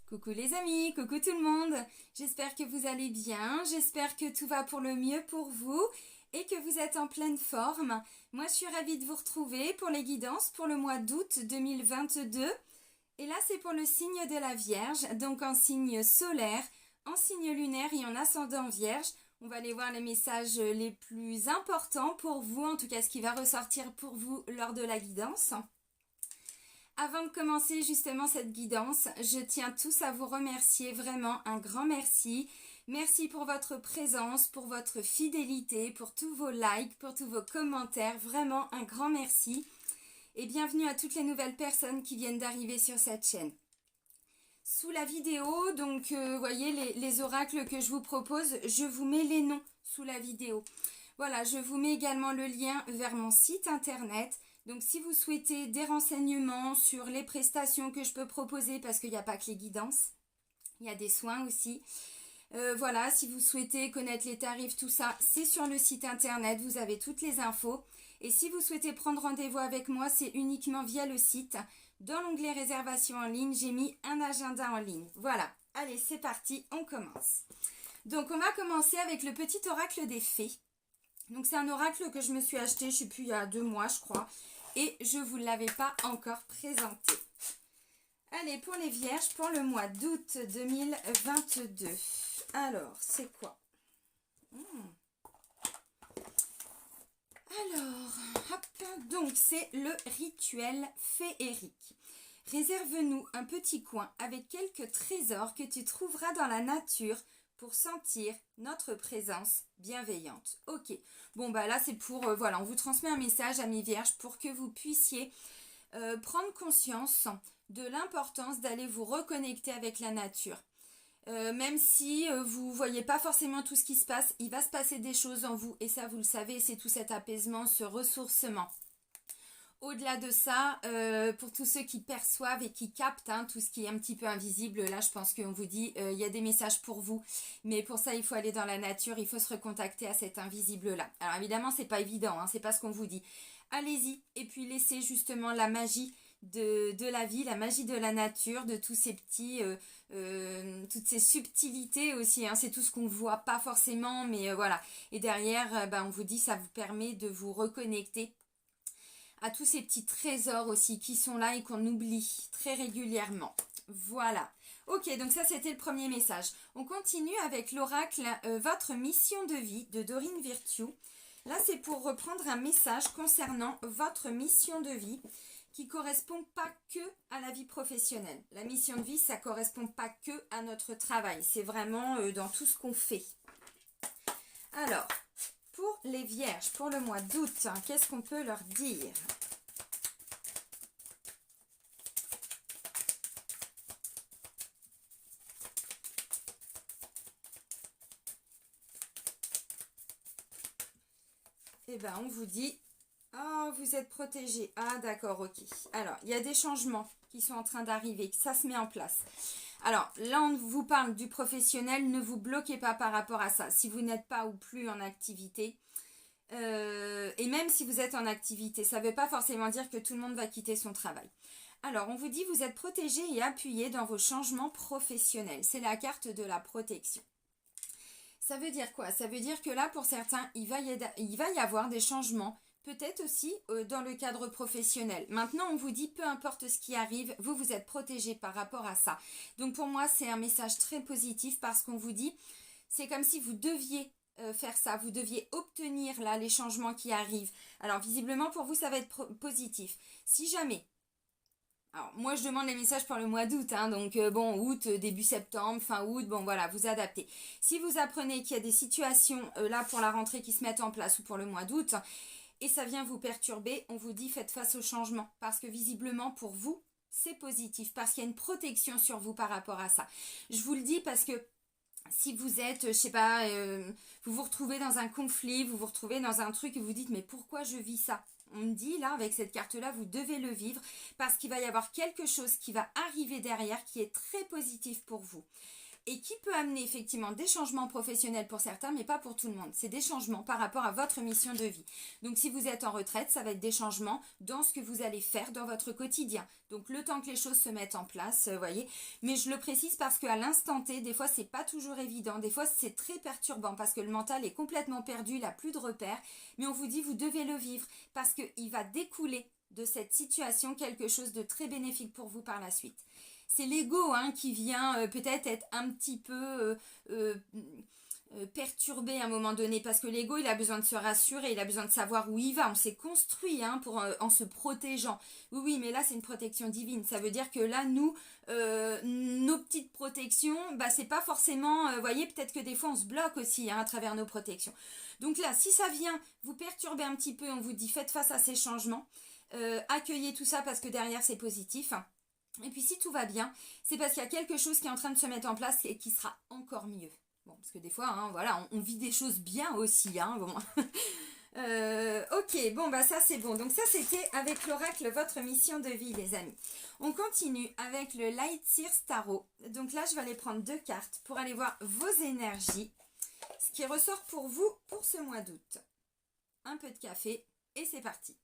Coucou les amis, coucou tout le monde. J'espère que vous allez bien, j'espère que tout va pour le mieux pour vous et que vous êtes en pleine forme. Moi je suis ravie de vous retrouver pour les guidances pour le mois d'août 2022. Et là c'est pour le signe de la Vierge, donc en signe solaire, en signe lunaire et en ascendant Vierge. On va aller voir les messages les plus importants pour vous, en tout cas ce qui va ressortir pour vous lors de la guidance. Avant de commencer justement cette guidance, je tiens tous à vous remercier, vraiment un grand merci. Merci pour votre présence, pour votre fidélité, pour tous vos likes, pour tous vos commentaires, vraiment un grand merci. Et bienvenue à toutes les nouvelles personnes qui viennent d'arriver sur cette chaîne. Sous la vidéo, donc voyez les oracles que je vous propose, je vous mets les noms sous la vidéo. Voilà, je vous mets également le lien vers mon site internet. Donc si vous souhaitez des renseignements sur les prestations que je peux proposer, parce qu'il n'y a pas que les guidances, il y a des soins aussi. Voilà, si vous souhaitez connaître les tarifs, tout ça, c'est sur le site internet, vous avez toutes les infos. Et si vous souhaitez prendre rendez-vous avec moi, c'est uniquement via le site. Dans l'onglet réservation en ligne, j'ai mis un agenda en ligne. Voilà, allez c'est parti, on commence. Donc on va commencer avec le petit oracle des fées. Donc c'est un oracle que je me suis acheté, je ne sais plus, il y a 2 mois je crois. Et je ne vous l'avais pas encore présenté. Allez, pour les vierges, pour le mois d'août 2022. Alors, c'est quoi? Alors, hop, donc c'est le rituel féerique. Réserve-nous un petit coin avec quelques trésors que tu trouveras dans la nature pour sentir notre présence bienveillante. Ok, bon bah là c'est pour, voilà, on vous transmet un message, amis vierges, pour que vous puissiez prendre conscience de l'importance d'aller vous reconnecter avec la nature. Même si vous ne voyez pas forcément tout ce qui se passe, il va se passer des choses en vous et ça vous le savez, c'est tout cet apaisement, ce ressourcement. Au-delà de ça, pour tous ceux qui perçoivent et qui captent tout ce qui est un petit peu invisible, là je pense qu'on vous dit, il y a des messages pour vous, mais pour ça il faut aller dans la nature, il faut se recontacter à cet invisible-là. Alors évidemment c'est pas évident, c'est pas ce qu'on vous dit. Allez-y et puis laissez justement la magie de la vie, la magie de la nature, de tous ces petits, toutes ces subtilités aussi, c'est tout ce qu'on ne voit pas forcément, mais voilà. Et derrière, on vous dit, ça vous permet de vous reconnecter à tous ces petits trésors aussi qui sont là et qu'on oublie très régulièrement. Voilà. Ok, donc ça c'était le premier message. On continue avec l'oracle Votre mission de vie de Dorine Virtue. Là c'est pour reprendre un message concernant votre mission de vie qui ne correspond pas que à la vie professionnelle. La mission de vie, ça ne correspond pas que à notre travail. C'est vraiment dans tout ce qu'on fait. Alors, pour les vierges, pour le mois d'août, qu'est-ce qu'on peut leur dire ? Eh bien, on vous dit, oh, vous êtes protégés. Ah, d'accord, ok. Alors, il y a des changements qui sont en train d'arriver, que ça se met en place. Alors, là, on vous parle du professionnel, ne vous bloquez pas par rapport à ça. Si vous n'êtes pas ou plus en activité, et même si vous êtes en activité, ça ne veut pas forcément dire que tout le monde va quitter son travail. Alors, on vous dit, vous êtes protégés et appuyés dans vos changements professionnels. C'est la carte de la protection. Ça veut dire quoi? Ça veut dire que là, pour certains, il va y avoir des changements, peut-être aussi dans le cadre professionnel. Maintenant, on vous dit, peu importe ce qui arrive, vous êtes protégés par rapport à ça. Donc, pour moi, c'est un message très positif parce qu'on vous dit, c'est comme si vous deviez faire ça, vous deviez obtenir là les changements qui arrivent. Alors, visiblement, pour vous, ça va être positif. Si jamais... Alors, moi, je demande les messages pour le mois d'août, donc bon, août, début septembre, fin août, bon voilà, vous adaptez. Si vous apprenez qu'il y a des situations là pour la rentrée qui se mettent en place ou pour le mois d'août, et ça vient vous perturber, on vous dit faites face au changement, parce que visiblement pour vous, c'est positif, parce qu'il y a une protection sur vous par rapport à ça. Je vous le dis parce que si vous êtes, je sais pas, vous vous retrouvez dans un conflit, vous vous retrouvez dans un truc et vous dites mais pourquoi je vis ça ? On me dit là, avec cette carte-là, vous devez le vivre parce qu'il va y avoir quelque chose qui va arriver derrière qui est très positif pour vous. et qui peut amener effectivement des changements professionnels pour certains, mais pas pour tout le monde. C'est des changements par rapport à votre mission de vie. Donc si vous êtes en retraite, ça va être des changements dans ce que vous allez faire dans votre quotidien. Donc le temps que les choses se mettent en place, voyez. Mais je le précise parce qu'à l'instant T, des fois c'est pas toujours évident, des fois c'est très perturbant parce que le mental est complètement perdu, il n'a plus de repères. Mais on vous dit, vous devez le vivre parce qu'il va découler de cette situation quelque chose de très bénéfique pour vous par la suite. C'est l'ego qui vient peut-être être un petit peu perturbé à un moment donné parce que l'ego il a besoin de se rassurer, il a besoin de savoir où il va. On s'est construit en se protégeant. Oui, mais là c'est une protection divine. Ça veut dire que là nous, nos petites protections, c'est pas forcément, voyez, peut-être que des fois on se bloque aussi à travers nos protections. Donc là, si ça vient vous perturber un petit peu, on vous dit faites face à ces changements, accueillez tout ça parce que derrière c'est positif. Et puis si tout va bien, c'est parce qu'il y a quelque chose qui est en train de se mettre en place et qui sera encore mieux. Bon, parce que des fois, voilà, on vit des choses bien aussi. Bon. Ok, bon, ça c'est bon. Donc ça c'était avec l'oracle votre mission de vie, les amis. On continue avec le Light Seer Tarot. Donc là, je vais aller prendre 2 cartes pour aller voir vos énergies. Ce qui ressort pour vous pour ce mois d'août. Un peu de café et c'est parti.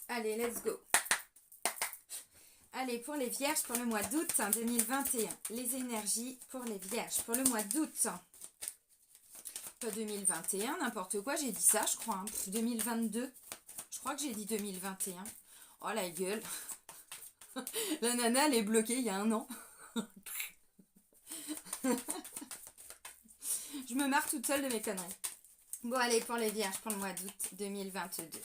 Allez, let's go. Allez, pour les vierges, pour le mois d'août 2021. Les énergies pour les vierges, pour le mois d'août. Pas 2021, n'importe quoi, j'ai dit ça, je crois. 2022. Je crois que j'ai dit 2021. Oh, la gueule. La nana, elle est bloquée il y a 1 an. Je me marre toute seule de mes conneries. Bon, allez, pour les vierges, pour le mois d'août 2022.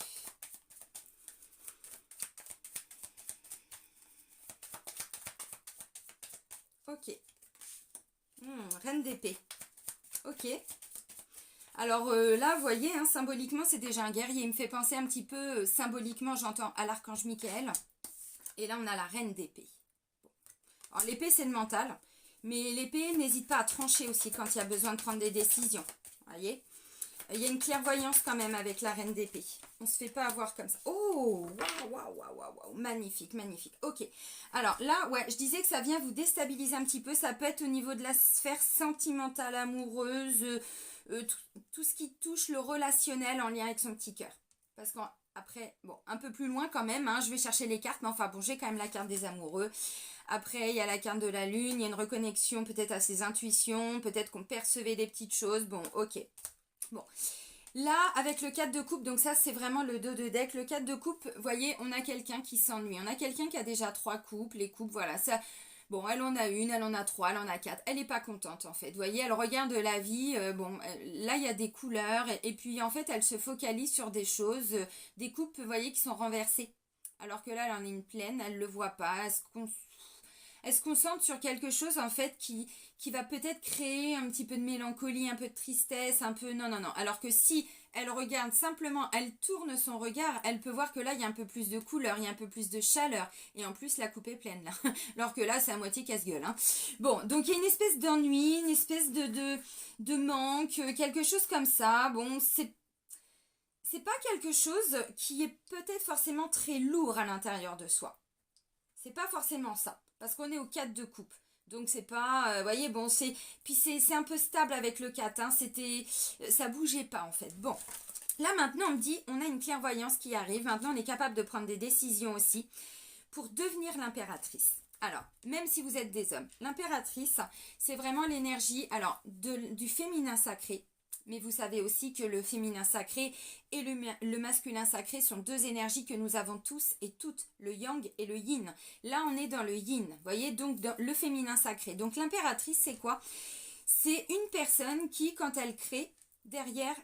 Ok. Reine d'épée. Ok. Alors là, vous voyez, symboliquement, c'est déjà un guerrier. Il me fait penser un petit peu, symboliquement, j'entends à l'archange Michael. Et là, on a la reine d'épée. Bon. Alors, l'épée, c'est le mental. Mais l'épée, n'hésite pas à trancher aussi quand il y a besoin de prendre des décisions. Vous voyez ? Il y a une clairvoyance quand même avec la reine d'épée. On ne se fait pas avoir comme ça. Oh, waouh, magnifique, magnifique. Ok. Alors là, ouais, je disais que ça vient vous déstabiliser un petit peu. Ça peut être au niveau de la sphère sentimentale, amoureuse, tout ce qui touche le relationnel en lien avec son petit cœur. Parce qu'après, bon, un peu plus loin quand même, je vais chercher les cartes, mais enfin bon, j'ai quand même la carte des amoureux. Après, il y a la carte de la lune, il y a une reconnexion peut-être à ses intuitions, peut-être qu'on percevait des petites choses. Bon, ok. Bon, là, avec le 4 de coupe, donc ça, c'est vraiment le dos de deck. Le 4 de coupe, vous voyez, on a quelqu'un qui s'ennuie. On a quelqu'un qui a déjà 3 coupes. Les coupes, voilà, ça... Bon, elle en a 1, elle en a 3, elle en a 4. Elle n'est pas contente, en fait. Vous voyez, elle regarde la vie. Là, il y a des couleurs. Et puis, en fait, elle se focalise sur des choses. Des coupes, vous voyez, qui sont renversées. Alors que là, elle en est une pleine. Elle ne le voit pas. Elle se concentre sur quelque chose en fait qui va peut-être créer un petit peu de mélancolie, un peu de tristesse, un peu... Non. Alors que si elle regarde simplement, elle tourne son regard, elle peut voir que là, il y a un peu plus de couleur, il y a un peu plus de chaleur. Et en plus, la coupe est pleine là. Alors que là, c'est à moitié casse-gueule. Bon, donc il y a une espèce d'ennui, une espèce de manque, quelque chose comme ça. Bon, c'est pas quelque chose qui est peut-être forcément très lourd à l'intérieur de soi. C'est pas forcément ça. Parce qu'on est au 4 de coupe. Donc c'est pas, vous voyez, bon, puis c'est un peu stable avec le 4, ça bougeait pas en fait. Bon, là maintenant on me dit, on a une clairvoyance qui arrive, maintenant on est capable de prendre des décisions aussi pour devenir l'impératrice. Alors, même si vous êtes des hommes, l'impératrice, c'est vraiment l'énergie, alors, du féminin sacré. Mais vous savez aussi que le féminin sacré et le masculin sacré sont 2 énergies que nous avons tous et toutes, le yang et le yin. Là, on est dans le yin, vous voyez, donc dans le féminin sacré. Donc l'impératrice, c'est quoi? C'est une personne qui, quand elle crée, derrière,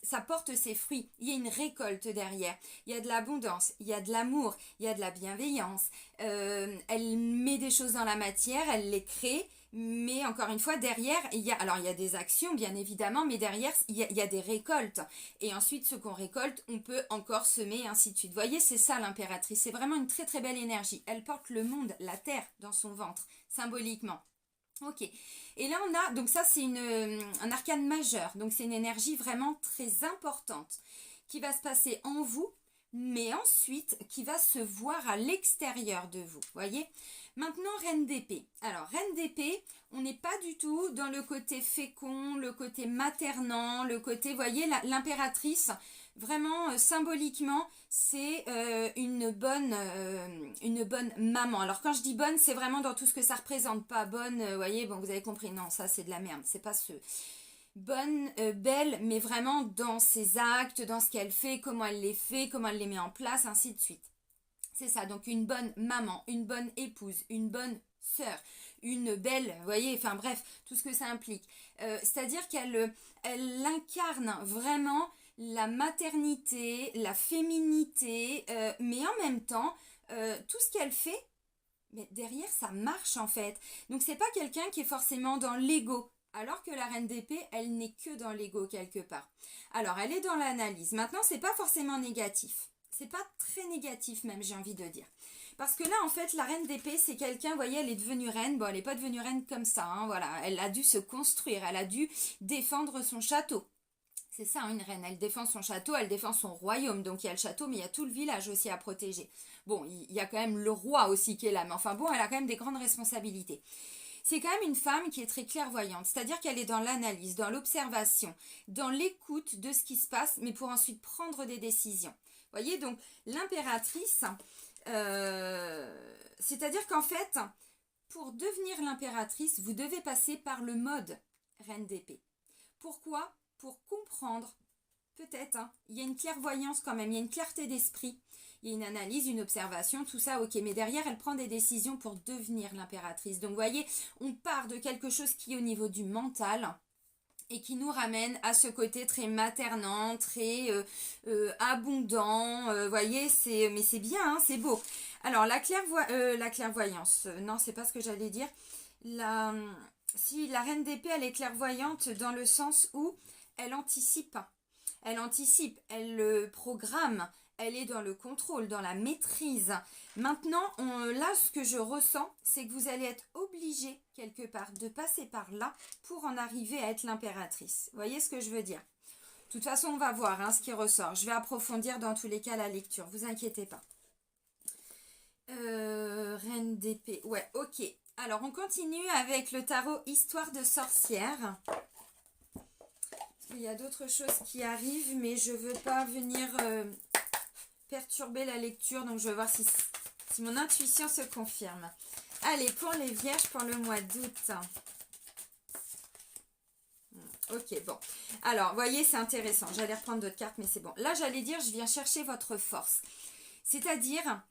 ça porte ses fruits. Il y a une récolte derrière. Il y a de l'abondance, il y a de l'amour, il y a de la bienveillance. Elle met des choses dans la matière, elle les crée. Mais encore une fois, derrière, il y a des actions, bien évidemment, mais derrière, il y a des récoltes. Et ensuite, ce qu'on récolte, on peut encore semer, ainsi de suite. Vous voyez, c'est ça l'impératrice. C'est vraiment une très très belle énergie. Elle porte le monde, la terre, dans son ventre, symboliquement. Ok. Et là, on a, donc ça, c'est un arcane majeur. Donc, c'est une énergie vraiment très importante qui va se passer en vous, mais ensuite qui va se voir à l'extérieur de vous, voyez. Maintenant, reine d'épée. Alors, reine d'épée, on n'est pas du tout dans le côté fécond, le côté maternant, le côté, voyez, l'impératrice, vraiment symboliquement, c'est une bonne maman. Alors, quand je dis bonne, c'est vraiment dans tout ce que ça représente, pas bonne, voyez, bon, vous avez compris, non, ça c'est de la merde, c'est pas ce... Bonne, belle, mais vraiment dans ses actes, dans ce qu'elle fait, comment elle les fait, comment elle les met en place, ainsi de suite. C'est ça, donc une bonne maman, une bonne épouse, une bonne sœur, une belle, vous voyez, enfin bref, tout ce que ça implique. C'est-à-dire elle incarne vraiment la maternité, la féminité, mais en même temps, tout ce qu'elle fait, mais derrière, ça marche en fait. Donc c'est pas quelqu'un qui est forcément dans l'ego. Alors que la reine d'épée, elle n'est que dans l'ego quelque part. Alors, elle est dans l'analyse. Maintenant, c'est pas forcément négatif. C'est pas très négatif même, j'ai envie de dire. Parce que là, en fait, la reine d'épée, c'est quelqu'un, vous voyez, elle est devenue reine. Bon, elle n'est pas devenue reine comme ça, hein, voilà. Elle a dû se construire, elle a dû défendre son château. C'est ça, une reine. Elle défend son château, elle défend son royaume. Donc, il y a le château, mais il y a tout le village aussi à protéger. Bon, il y a quand même le roi aussi qui est là. Mais enfin bon, elle a quand même des grandes responsabilités. C'est quand même une femme qui est très clairvoyante, c'est-à-dire qu'elle est dans l'analyse, dans l'observation, dans l'écoute de ce qui se passe, mais pour ensuite prendre des décisions. Vous voyez, donc l'impératrice, c'est-à-dire qu'en fait, pour devenir l'impératrice, vous devez passer par le mode reine d'épée. Pourquoi? Pour comprendre, peut-être, hein, il y a une clairvoyance quand même, il y a une clarté d'esprit. Il y a une analyse, une observation, tout ça, ok. Mais derrière, elle prend des décisions pour devenir l'impératrice. Donc, vous voyez, on part de quelque chose qui est au niveau du mental et qui nous ramène à ce côté très maternant, très abondant. Voyez, mais c'est bien, hein, c'est beau. Alors, la clairvoyance, non, c'est pas ce que j'allais dire. Si la reine d'épée, elle est clairvoyante dans le sens où elle anticipe. Elle anticipe, elle programme. Elle est dans le contrôle, dans la maîtrise. Maintenant, là, ce que je ressens, c'est que vous allez être obligé, quelque part, de passer par là pour en arriver à être l'impératrice. Vous voyez ce que je veux dire? De toute façon, on va voir hein, ce qui ressort. Je vais approfondir dans tous les cas la lecture. Vous inquiétez pas. Reine d'épée. Ouais, ok. Alors, on continue avec le tarot Histoire de sorcière. Il y a d'autres choses qui arrivent, mais je ne veux pas venir... perturber la lecture, donc je vais voir si mon intuition se confirme. Allez, pour les vierges pour le mois d'août. Ok, bon. Alors, vous voyez, c'est intéressant. J'allais reprendre d'autres cartes, mais c'est bon. Là, j'allais dire, je viens chercher votre force. C'est-à-dire,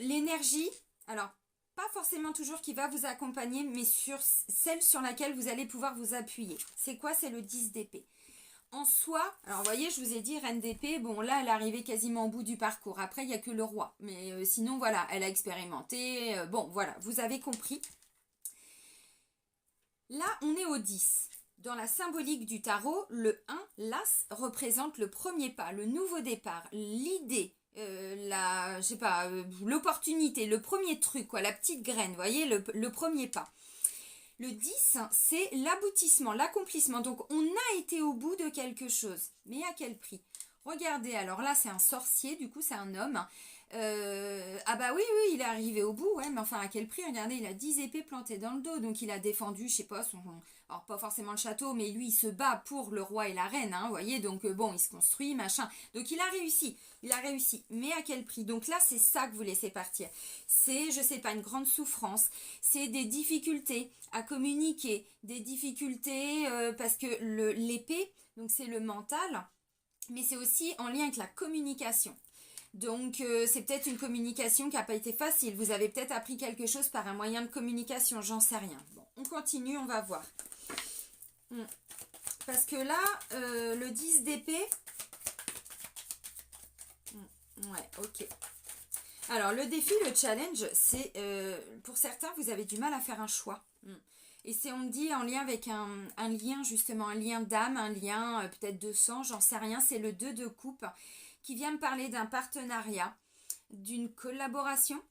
l'énergie, alors, pas forcément toujours qui va vous accompagner, mais sur celle sur laquelle vous allez pouvoir vous appuyer. C'est quoi? C'est le 10 d'épée. En soi, alors vous voyez, je vous ai dit, reine d'épée, bon là, elle est arrivée quasiment au bout du parcours. Après, il n'y a que le roi. Mais sinon, voilà, elle a expérimenté. Bon, voilà, vous avez compris. Là, on est au 10. Dans la symbolique du tarot, le 1, l'as, représente le premier pas, le nouveau départ, l'idée, je sais pas, l'opportunité, le premier truc, quoi, la petite graine, vous voyez, le premier pas. Le 10, c'est l'aboutissement, l'accomplissement. Donc, on a été au bout de quelque chose. Mais à quel prix? Regardez, alors là, c'est un sorcier, du coup, c'est un homme. Ah bah oui, il est arrivé au bout, ouais, mais enfin, à quel prix? Regardez, il a 10 épées plantées dans le dos. Donc, il a défendu, je sais pas, alors, pas forcément le château, mais lui, il se bat pour le roi et la reine, hein, vous voyez. Donc, bon, il se construit, machin. Donc, il a réussi. Il a réussi. Mais à quel prix? Donc là, c'est ça que vous laissez partir. C'est, je sais pas, une grande souffrance. C'est des difficultés à communiquer. Des difficultés parce que l'épée, donc c'est le mental, mais c'est aussi en lien avec la communication. Donc, c'est peut-être une communication qui n'a pas été facile. Vous avez peut-être appris quelque chose par un moyen de communication, j'en sais rien. Bon, on continue, on va voir. Parce que là, le 10 d'épée... Ouais, ok. Alors, le défi, le challenge, c'est... pour certains, vous avez du mal à faire un choix. Et c'est, on me dit, en lien avec un lien, justement, un lien d'âme, un lien peut-être de sang, j'en sais rien. C'est le 2 de coupe qui vient me parler d'un partenariat, d'une collaboration.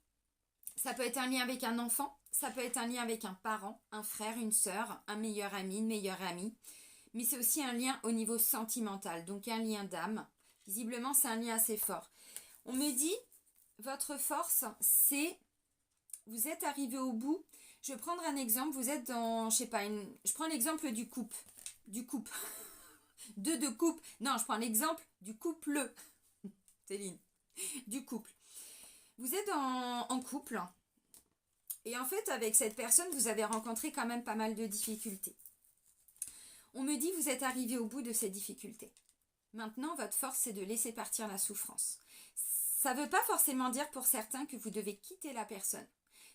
Ça peut être un lien avec un enfant, ça peut être un lien avec un parent, un frère, une sœur, un meilleur ami, une meilleure amie. Mais c'est aussi un lien au niveau sentimental, donc un lien d'âme. Visiblement, c'est un lien assez fort. On me dit, votre force, c'est, vous êtes arrivé au bout. Je vais prendre un exemple, vous êtes dans, je sais pas, je prends l'exemple du couple. Du couple. De couple. Non, je prends l'exemple du couple. Céline. Du couple. Vous êtes en couple. Et en fait, avec cette personne, vous avez rencontré quand même pas mal de difficultés. On me dit, vous êtes arrivé au bout de ces difficultés. Maintenant, votre force, c'est de laisser partir la souffrance. Ça ne veut pas forcément dire pour certains que vous devez quitter la personne.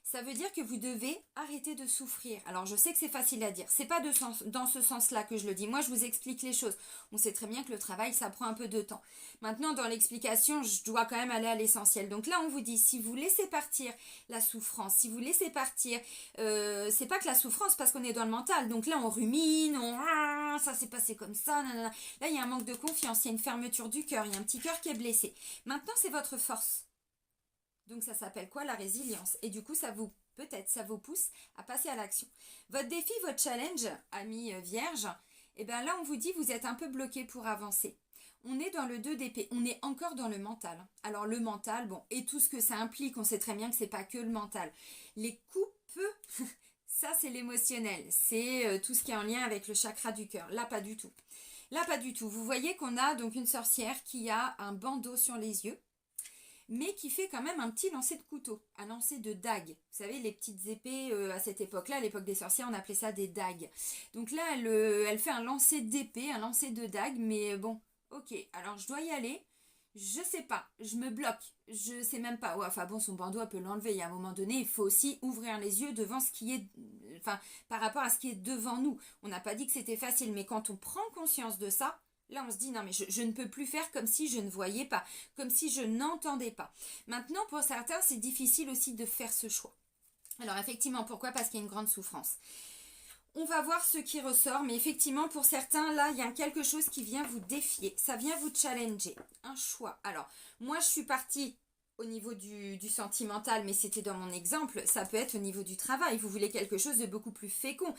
Ça veut dire que vous devez arrêter de souffrir. Alors, je sais que c'est facile à dire. C'est pas dans ce sens-là que je le dis. Moi, je vous explique les choses. On sait très bien que le travail, ça prend un peu de temps. Maintenant, dans l'explication, je dois quand même aller à l'essentiel. Donc là, on vous dit, si vous laissez partir la souffrance, si vous laissez partir, c'est pas que la souffrance, parce qu'on est dans le mental. Donc là, on rumine, ça s'est passé comme ça, nanana. Là, il y a un manque de confiance, il y a une fermeture du cœur, il y a un petit cœur qui est blessé. Maintenant, c'est votre force. Donc ça s'appelle quoi? La résilience. Et du coup, peut-être, ça vous pousse à passer à l'action. Votre défi, votre challenge, ami vierge, et bien là, on vous dit, vous êtes un peu bloqué pour avancer. On est dans le 2 d'épée, on est encore dans le mental. Alors le mental, bon, et tout ce que ça implique, on sait très bien que c'est pas que le mental. Les coupes, ça c'est l'émotionnel, c'est tout ce qui est en lien avec le chakra du cœur. Là, pas du tout. Là, pas du tout. Vous voyez qu'on a donc une sorcière qui a un bandeau sur les yeux, mais qui fait quand même un petit lancer de couteau, un lancer de dague. Vous savez, les petites épées à cette époque-là, à l'époque des sorcières, on appelait ça des dagues. Donc là, elle fait un lancer d'épée, un lancer de dague, mais bon, ok, alors je dois y aller. Je sais pas, je me bloque, je sais même pas. Ouais, enfin bon, son bandeau, elle peut l'enlever. Il y a un moment donné, il faut aussi ouvrir les yeux devant ce qui est, enfin, par rapport à ce qui est devant nous. On n'a pas dit que c'était facile, mais quand on prend conscience de ça, là, on se dit, non, mais je ne peux plus faire comme si je ne voyais pas, comme si je n'entendais pas. Maintenant, pour certains, c'est difficile aussi de faire ce choix. Alors, effectivement, pourquoi? Parce qu'il y a une grande souffrance. On va voir ce qui ressort, mais effectivement, pour certains, là, il y a quelque chose qui vient vous défier. Ça vient vous challenger. Un choix. Alors, moi, je suis partie au niveau du sentimental, mais c'était dans mon exemple, ça peut être au niveau du travail. Vous voulez quelque chose de beaucoup plus fécond,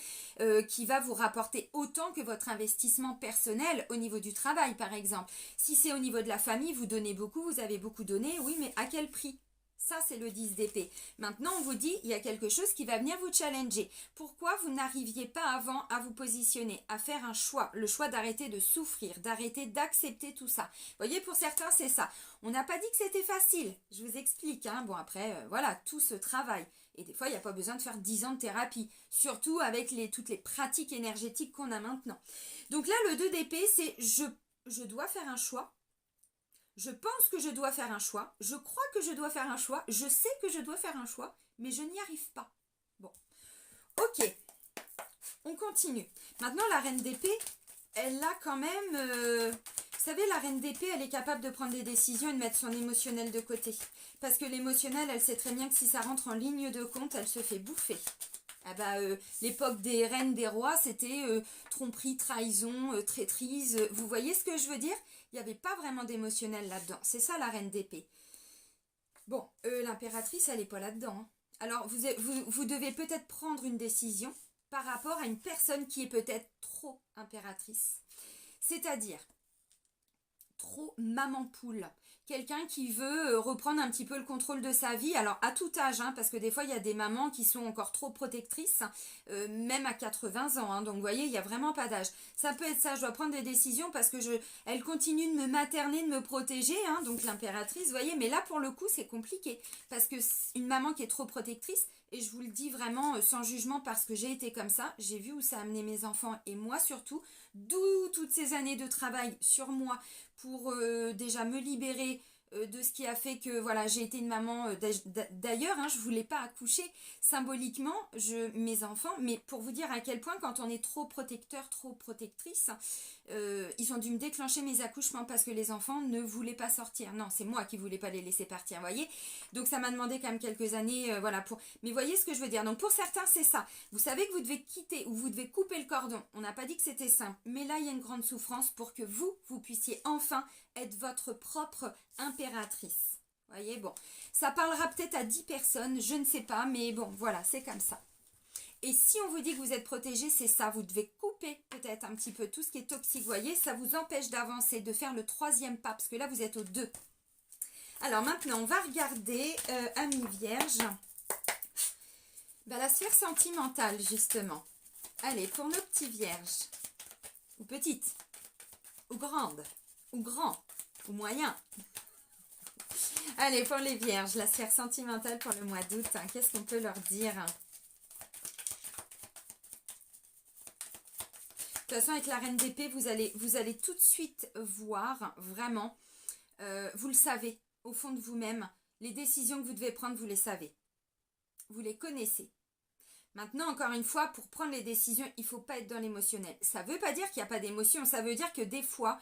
qui va vous rapporter autant que votre investissement personnel au niveau du travail, par exemple. Si c'est au niveau de la famille, vous donnez beaucoup, vous avez beaucoup donné, oui, mais à quel prix? Ça, c'est le 10 d'épée. Maintenant, on vous dit, il y a quelque chose qui va venir vous challenger. Pourquoi vous n'arriviez pas avant à vous positionner, à faire un choix? Le choix d'arrêter de souffrir, d'arrêter d'accepter tout ça. Vous voyez, pour certains, c'est ça. On n'a pas dit que c'était facile. Je vous explique. Hein. Bon, après, voilà, tout se travaille. Et des fois, il n'y a pas besoin de faire 10 ans de thérapie. Surtout avec toutes les pratiques énergétiques qu'on a maintenant. Donc là, le 2 d'épée, c'est je dois faire un choix. Je pense que je dois faire un choix, je crois que je dois faire un choix, je sais que je dois faire un choix, mais je n'y arrive pas. Bon, ok, on continue. Maintenant, la reine d'épée, elle a quand même... vous savez, la reine d'épée, elle est capable de prendre des décisions et de mettre son émotionnel de côté. Parce que l'émotionnel, elle sait très bien que si ça rentre en ligne de compte, elle se fait bouffer. Ah bah, l'époque des reines, des rois, c'était tromperie, trahison, traîtrise. Vous voyez ce que je veux dire? Il n'y avait pas vraiment d'émotionnel là-dedans. C'est ça la reine d'épée. Bon, l'impératrice, elle n'est pas là-dedans. Hein. Alors, vous devez peut-être prendre une décision par rapport à une personne qui est peut-être trop impératrice. C'est-à-dire, trop maman poule. Quelqu'un qui veut reprendre un petit peu le contrôle de sa vie, alors à tout âge, hein, parce que des fois il y a des mamans qui sont encore trop protectrices, même à 80 ans, hein, donc vous voyez, il n'y a vraiment pas d'âge. Ça peut être ça, je dois prendre des décisions parce que elle continue de me materner, de me protéger, hein, donc l'impératrice, vous voyez, mais là pour le coup c'est compliqué, parce que une maman qui est trop protectrice, et je vous le dis vraiment sans jugement parce que j'ai été comme ça, j'ai vu où ça a amené mes enfants et moi surtout, d'où toutes ces années de travail sur moi pour déjà me libérer de ce qui a fait que voilà, j'ai été une maman d'ailleurs, hein, je ne voulais pas accoucher symboliquement mes enfants, mais pour vous dire à quel point quand on est trop protecteur, trop protectrice, ils ont dû me déclencher mes accouchements parce que les enfants ne voulaient pas sortir. Non, c'est moi qui ne voulais pas les laisser partir, vous voyez. Donc ça m'a demandé quand même quelques années, voilà. Mais voyez ce que je veux dire. Donc pour certains, c'est ça. Vous savez que vous devez quitter ou vous devez couper le cordon. On n'a pas dit que c'était simple, mais là, il y a une grande souffrance pour que vous puissiez enfin être votre propre impératrice. Vous voyez, bon. Ça parlera peut-être à 10 personnes, je ne sais pas, mais bon, voilà, c'est comme ça. Et si on vous dit que vous êtes protégé, c'est ça. Vous devez couper peut-être un petit peu tout ce qui est toxique. Vous voyez, ça vous empêche d'avancer, de faire le 3e pas. Parce que là, vous êtes au 2. Alors maintenant, on va regarder, amis vierges, la sphère sentimentale, justement. Allez, pour nos petits vierges, ou petites, ou grandes, ou grands, ou moyens. Allez, pour les vierges, la sphère sentimentale pour le mois d'août, hein, qu'est-ce qu'on peut leur dire? De toute façon, avec la reine d'épée, vous allez tout de suite voir, vraiment, vous le savez, au fond de vous-même, les décisions que vous devez prendre, vous les savez. Vous les connaissez. Maintenant, encore une fois, pour prendre les décisions, il ne faut pas être dans l'émotionnel. Ça ne veut pas dire qu'il n'y a pas d'émotion, ça veut dire que des fois,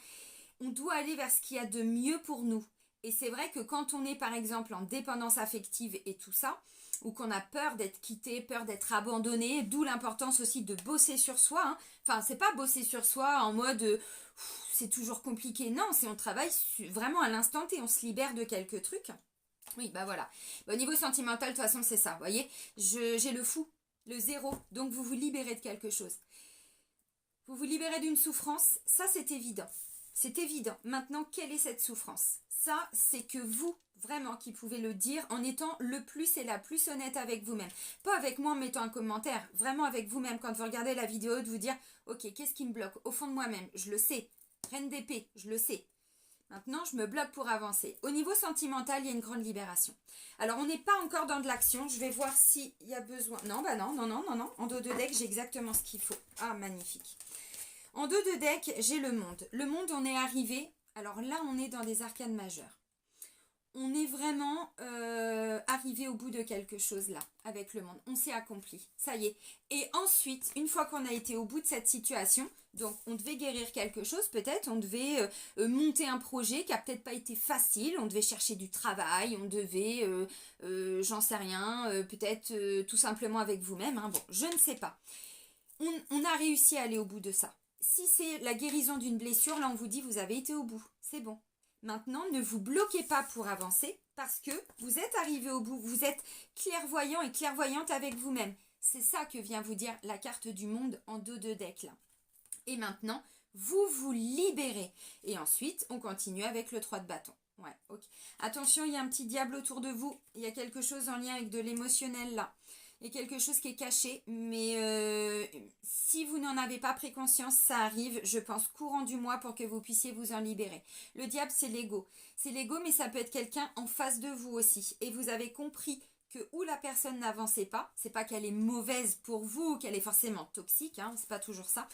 on doit aller vers ce qu'il y a de mieux pour nous. Et c'est vrai que quand on est, par exemple, en dépendance affective et tout ça, ou qu'on a peur d'être quitté, peur d'être abandonné, d'où l'importance aussi de bosser sur soi. Hein. Enfin, c'est pas bosser sur soi en mode c'est toujours compliqué. Non, c'est on travaille vraiment à l'instant T, on se libère de quelques trucs. Oui, bah voilà. Au niveau sentimental, de toute façon, c'est ça. Vous voyez, j'ai le fou, le zéro. Donc, vous vous libérez de quelque chose. Vous vous libérez d'une souffrance. Ça, c'est évident. C'est évident. Maintenant, quelle est cette souffrance? Ça, c'est que vous, vraiment, qui pouvez le dire en étant le plus et la plus honnête avec vous-même. Pas avec moi en mettant un commentaire. Vraiment avec vous-même. Quand vous regardez la vidéo, de vous dire, ok, qu'est-ce qui me bloque? Au fond de moi-même, je le sais. Reine d'épée, je le sais. Maintenant, je me bloque pour avancer. Au niveau sentimental, il y a une grande libération. Alors, on n'est pas encore dans de l'action. Je vais voir s'il y a besoin. Non, bah non, non, non, non, non. En dos de deck, j'ai exactement ce qu'il faut. Ah, magnifique. En dos de deck, j'ai le monde. Le monde, on est arrivé. Alors là, on est dans des arcanes majeures. On est vraiment arrivé au bout de quelque chose là, avec le monde. On s'est accompli, ça y est. Et ensuite, une fois qu'on a été au bout de cette situation, donc on devait guérir quelque chose peut-être, on devait monter un projet qui n'a peut-être pas été facile, on devait chercher du travail, on devait, j'en sais rien, peut-être tout simplement avec vous-même, hein. Bon, je ne sais pas. On a réussi à aller au bout de ça. Si c'est la guérison d'une blessure, là on vous dit vous avez été au bout, c'est bon. Maintenant, ne vous bloquez pas pour avancer parce que vous êtes arrivé au bout, vous êtes clairvoyant et clairvoyante avec vous-même. C'est ça que vient vous dire la carte du monde en dos de deck là. Et maintenant, vous vous libérez. Et ensuite, on continue avec le 3 de bâton. Ouais, ok. Attention, il y a un petit diable autour de vous. Il y a quelque chose en lien avec de l'émotionnel là. Il y a quelque chose qui est caché, mais si vous n'en avez pas pris conscience, ça arrive, je pense, courant du mois pour que vous puissiez vous en libérer. Le diable, c'est l'ego. C'est l'ego, mais ça peut être quelqu'un en face de vous aussi. Et vous avez compris que où la personne n'avançait pas, c'est pas qu'elle est mauvaise pour vous, qu'elle est forcément toxique, hein, c'est pas toujours ça.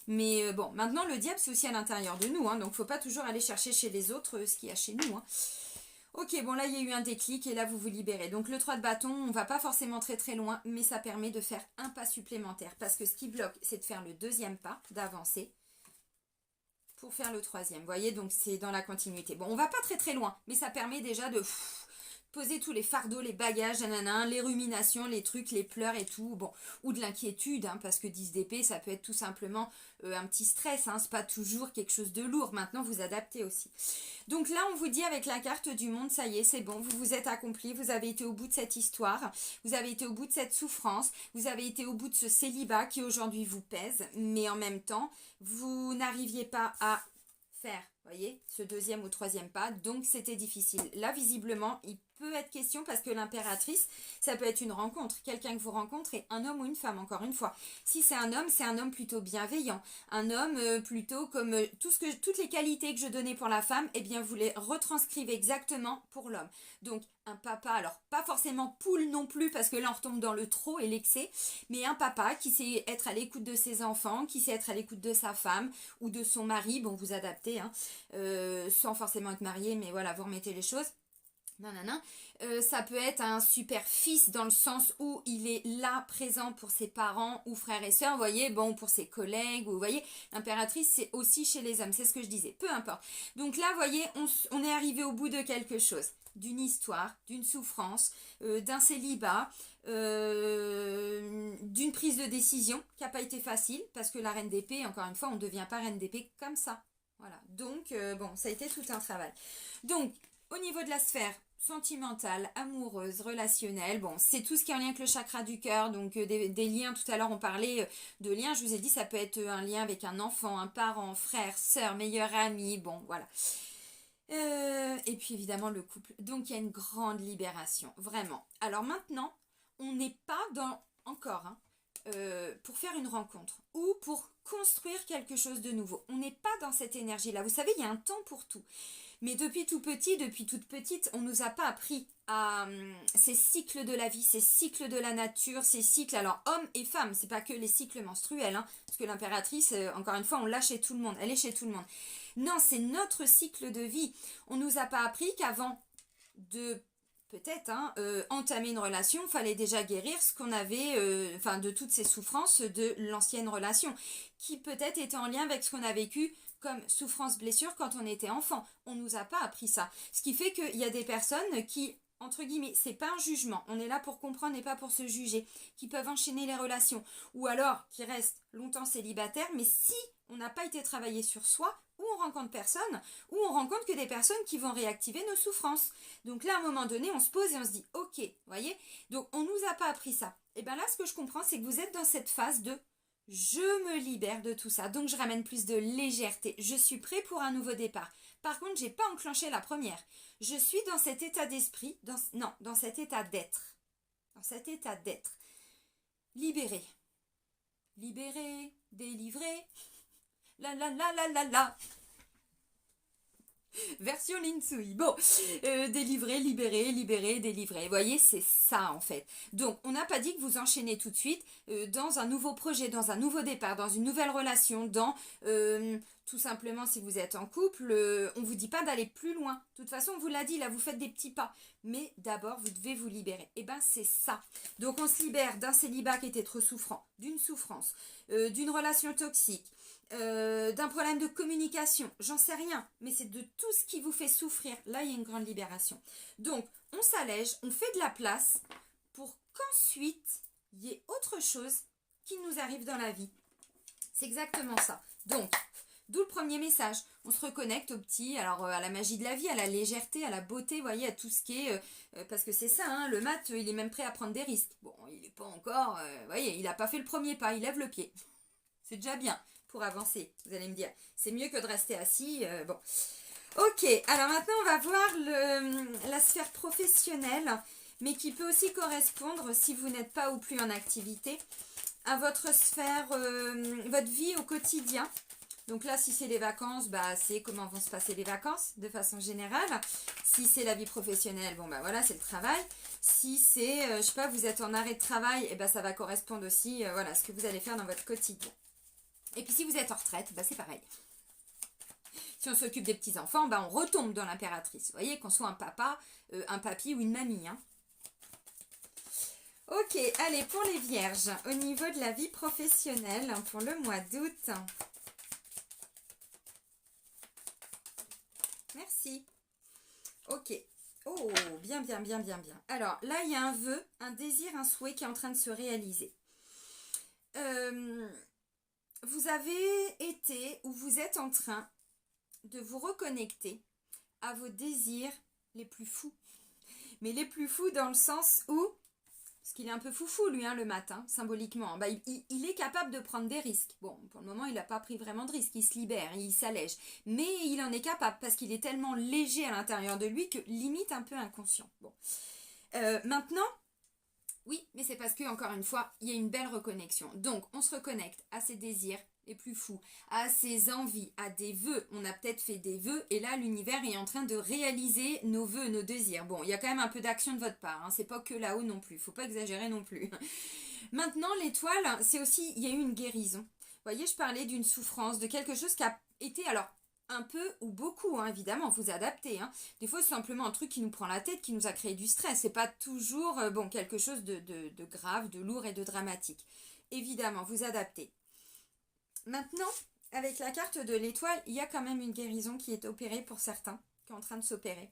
Mais bon, maintenant, le diable, c'est aussi à l'intérieur de nous, hein, donc faut pas toujours aller chercher chez les autres ce qu'il y a chez nous, hein. Ok, bon là il y a eu un déclic et là vous vous libérez. Donc le 3 de bâton, on va pas forcément très très loin, mais ça permet de faire un pas supplémentaire. Parce que ce qui bloque, c'est de faire le deuxième pas, d'avancer pour faire le troisième. Vous voyez, donc c'est dans la continuité. Bon, on va pas très très loin, mais ça permet déjà de poser tous les fardeaux, les bagages, nanana, les ruminations, les trucs, les pleurs et tout. Bon, ou de l'inquiétude, hein, parce que 10 d'épée, ça peut être tout simplement un petit stress. Hein, c'est pas toujours quelque chose de lourd. Maintenant, vous adaptez aussi. Donc là, on vous dit avec la carte du monde, ça y est, c'est bon, vous vous êtes accompli, vous avez été au bout de cette histoire, vous avez été au bout de cette souffrance, vous avez été au bout de ce célibat qui aujourd'hui vous pèse, mais en même temps, vous n'arriviez pas à faire, voyez, ce deuxième ou troisième pas, donc c'était difficile. Là, visiblement, il peut être question parce que l'impératrice, ça peut être une rencontre, quelqu'un que vous rencontrez, un homme ou une femme, encore une fois. Si c'est un homme plutôt bienveillant, un homme plutôt comme toutes les qualités que je donnais pour la femme, eh bien vous les retranscrivez exactement pour l'homme. Donc un papa, alors pas forcément poule non plus parce que là on retombe dans le trop et l'excès, mais un papa qui sait être à l'écoute de ses enfants, qui sait être à l'écoute de sa femme ou de son mari, bon vous adaptez, hein, sans forcément être marié, mais voilà, vous remettez les choses. Nanana. Ça peut être un super fils dans le sens où il est là présent pour ses parents ou frères et sœurs, vous voyez, bon, pour ses collègues, ou vous voyez, l'impératrice c'est aussi chez les hommes, c'est ce que je disais, peu importe. Donc là, vous voyez, on est arrivé au bout de quelque chose, d'une histoire, d'une souffrance, d'un célibat, d'une prise de décision qui n'a pas été facile, parce que la reine d'épée, encore une fois, on ne devient pas reine d'épée comme ça. Voilà, donc bon, ça a été tout un travail. Donc, au niveau de la sphère sentimentale, amoureuse, relationnelle, bon, c'est tout ce qui est en lien avec le chakra du cœur, donc des liens, tout à l'heure on parlait de liens, je vous ai dit ça peut être un lien avec un enfant, un parent, frère, sœur, meilleur ami, bon, voilà. Et puis évidemment le couple. Donc il y a une grande libération, vraiment. Alors maintenant, on n'est pas dans, encore, hein, pour faire une rencontre ou pour construire quelque chose de nouveau. On n'est pas dans cette énergie-là. Vous savez, il y a un temps pour tout. Mais depuis tout petit, depuis toute petite, on ne nous a pas appris à ces cycles de la vie, ces cycles de la nature, ces cycles, alors hommes et femmes, c'est pas que les cycles menstruels, hein, parce que l'impératrice, encore une fois, on l'a chez tout le monde, elle est chez tout le monde. Non, c'est notre cycle de vie. On ne nous a pas appris qu'avant de peut-être entamer une relation, il fallait déjà guérir ce qu'on avait, de toutes ces souffrances de l'ancienne relation, qui peut-être était en lien avec ce qu'on a vécu comme souffrance, blessure quand on était enfant. On ne nous a pas appris ça. Ce qui fait qu'il y a des personnes qui, entre guillemets, c'est pas un jugement, on est là pour comprendre et pas pour se juger, qui peuvent enchaîner les relations, ou alors qui restent longtemps célibataires, mais si on n'a pas été travaillé sur soi, ou on rencontre personne, ou on rencontre que des personnes qui vont réactiver nos souffrances. Donc là, à un moment donné, on se pose et on se dit, ok, voyez, donc on nous a pas appris ça. Et bien là, ce que je comprends, c'est que vous êtes dans cette phase de je me libère de tout ça, donc je ramène plus de légèreté, je suis prêt pour un nouveau départ. Par contre, j'ai pas enclenché la première. Je suis dans cet état d'esprit, dans cet état d'être. Dans cet état d'être. Libéré. Libéré, délivré. La la la la la la. Version Linsui. Bon, délivrer, libérer, libérer, délivrer. Vous voyez, c'est ça en fait. Donc, on n'a pas dit que vous enchaînez tout de suite dans un nouveau projet, dans un nouveau départ, dans une nouvelle relation, dans tout simplement si vous êtes en couple, on ne vous dit pas d'aller plus loin. De toute façon, on vous l'a dit, là, vous faites des petits pas. Mais d'abord, vous devez vous libérer. Et ben, c'est ça. Donc, on se libère d'un célibat qui était trop souffrant, d'une souffrance, d'une relation toxique, d'un problème de communication, j'en sais rien, mais c'est de tout ce qui vous fait souffrir. Là, il y a une grande libération. Donc, on s'allège, on fait de la place pour qu'ensuite, il y ait autre chose qui nous arrive dans la vie. C'est exactement ça. Donc, d'où le premier message. On se reconnecte au petit, alors à la magie de la vie, à la légèreté, à la beauté, vous voyez, à tout ce qui est... parce que c'est ça, hein, le mat, il est même prêt à prendre des risques. Bon, il n'est pas encore... vous voyez, il n'a pas fait le premier pas, il lève le pied. C'est déjà bien pour avancer, vous allez me dire. C'est mieux que de rester assis. Bon. Ok, alors maintenant on va voir la sphère professionnelle, mais qui peut aussi correspondre, si vous n'êtes pas ou plus en activité, à votre sphère, votre vie au quotidien. Donc là, si c'est les vacances, bah, c'est comment vont se passer les vacances de façon générale. Si c'est la vie professionnelle, bon bah voilà, c'est le travail. Si c'est, je sais pas, vous êtes en arrêt de travail, et bah ça va correspondre aussi, voilà, ce que vous allez faire dans votre quotidien. Et puis si vous êtes en retraite, bah c'est pareil. Si on s'occupe des petits-enfants, bah on retombe dans l'impératrice. Vous voyez, qu'on soit un papa, un papy ou une mamie. Hein. Ok, allez, pour les vierges, au niveau de la vie professionnelle, pour le mois d'août. Merci. Ok. Oh, bien, bien, bien, bien, bien. Alors, là, il y a un vœu, un désir, un souhait qui est en train de se réaliser. Vous avez été ou vous êtes en train de vous reconnecter à vos désirs les plus fous. Mais les plus fous dans le sens où, parce qu'il est un peu foufou lui, hein, le matin, symboliquement, bah, il est capable de prendre des risques. Bon, pour le moment, il n'a pas pris vraiment de risques, il se libère, il s'allège. Mais il en est capable parce qu'il est tellement léger à l'intérieur de lui que limite un peu inconscient. Bon. Maintenant, oui, mais c'est parce que, encore une fois, il y a une belle reconnexion. Donc, on se reconnecte à ses désirs les plus fous, à ses envies, à des vœux. On a peut-être fait des vœux et là, l'univers est en train de réaliser nos vœux, nos désirs. Bon, il y a quand même un peu d'action de votre part. Hein. C'est pas que là-haut non plus. Faut pas exagérer non plus. Maintenant, l'étoile, c'est aussi, il y a eu une guérison. Vous voyez, je parlais d'une souffrance, de quelque chose qui a été, alors, un peu ou beaucoup, hein, évidemment, vous adaptez. Hein. Des fois, c'est simplement un truc qui nous prend la tête, qui nous a créé du stress. C'est pas toujours bon, quelque chose de grave, de lourd et de dramatique. Évidemment, vous adaptez. Maintenant, avec la carte de l'étoile, il y a quand même une guérison qui est opérée pour certains, qui est en train de s'opérer.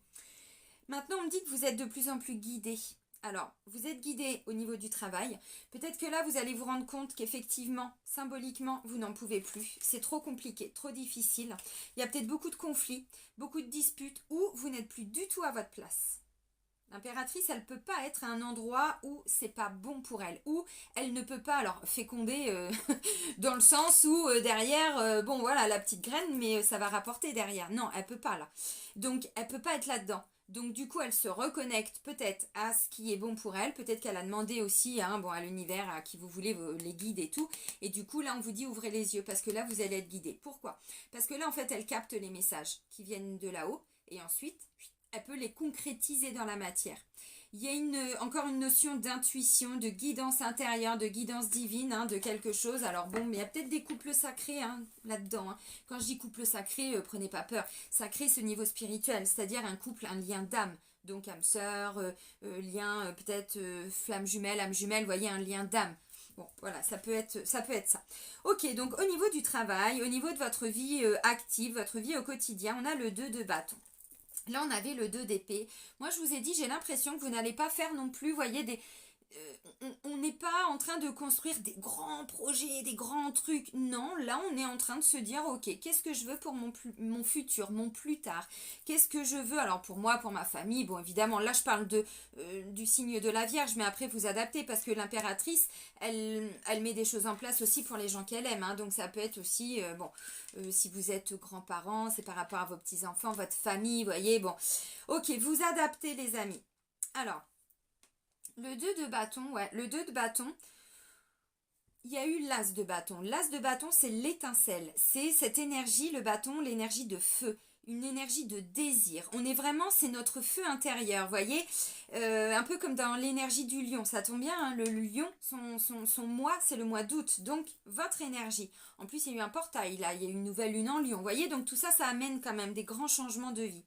Maintenant, on me dit que vous êtes de plus en plus guidés. Alors, vous êtes guidé au niveau du travail. Peut-être que là, vous allez vous rendre compte qu'effectivement, symboliquement, vous n'en pouvez plus. C'est trop compliqué, trop difficile. Il y a peut-être beaucoup de conflits, beaucoup de disputes où vous n'êtes plus du tout à votre place. L'impératrice, elle peut pas être à un endroit où c'est pas bon pour elle, où elle ne peut pas, alors féconder dans le sens où derrière, bon voilà, la petite graine, mais ça va rapporter derrière. Non, elle peut pas là. Donc, elle peut pas être là-dedans. Donc, du coup, elle se reconnecte peut-être à ce qui est bon pour elle. Peut-être qu'elle a demandé aussi hein, bon, à l'univers, à qui vous voulez, les guides et tout. Et du coup, là, on vous dit ouvrez les yeux parce que là, vous allez être guidé. Pourquoi? Parce que là, en fait, elle capte les messages qui viennent de là-haut. Et ensuite, elle peut les concrétiser dans la matière. Il y a encore une notion d'intuition, de guidance intérieure, de guidance divine, hein, de quelque chose. Alors bon, mais il y a peut-être des couples sacrés hein, là-dedans. Hein. Quand je dis couple sacré, prenez pas peur. Sacré, ce niveau spirituel, c'est-à-dire un couple, un lien d'âme. Donc âme sœur, lien peut-être flamme jumelle, âme jumelle, vous voyez, un lien d'âme. Bon, voilà, ça peut être ça. Ok, donc au niveau du travail, au niveau de votre vie active, votre vie au quotidien, on a le 2 de bâton. Là, on avait le 2 d'épée. Moi, je vous ai dit, j'ai l'impression que vous n'allez pas faire non plus, vous voyez, on n'est pas en train de construire des grands projets, des grands trucs. Non, là, on est en train de se dire, ok, qu'est-ce que je veux pour mon futur, mon plus tard? Qu'est-ce que je veux? Alors, pour moi, pour ma famille, bon, évidemment, là, je parle du signe de la Vierge, mais après, vous adaptez, parce que l'impératrice, elle met des choses en place aussi pour les gens qu'elle aime. Hein, donc, ça peut être aussi, si vous êtes grands-parents, c'est par rapport à vos petits-enfants, votre famille, vous voyez, bon. Ok, vous adaptez, les amis. Alors, le 2 de bâton, ouais, le 2 de bâton, il y a eu l'as de bâton. L'as de bâton, c'est l'étincelle. C'est cette énergie, le bâton, l'énergie de feu. Une énergie de désir. On est vraiment, c'est notre feu intérieur, voyez, un peu comme dans l'énergie du lion. Ça tombe bien, hein, le lion, son mois, c'est le mois d'août. Donc, votre énergie. En plus, il y a eu un portail, là, il y a eu une nouvelle lune en lion. Voyez, donc tout ça, ça amène quand même des grands changements de vie.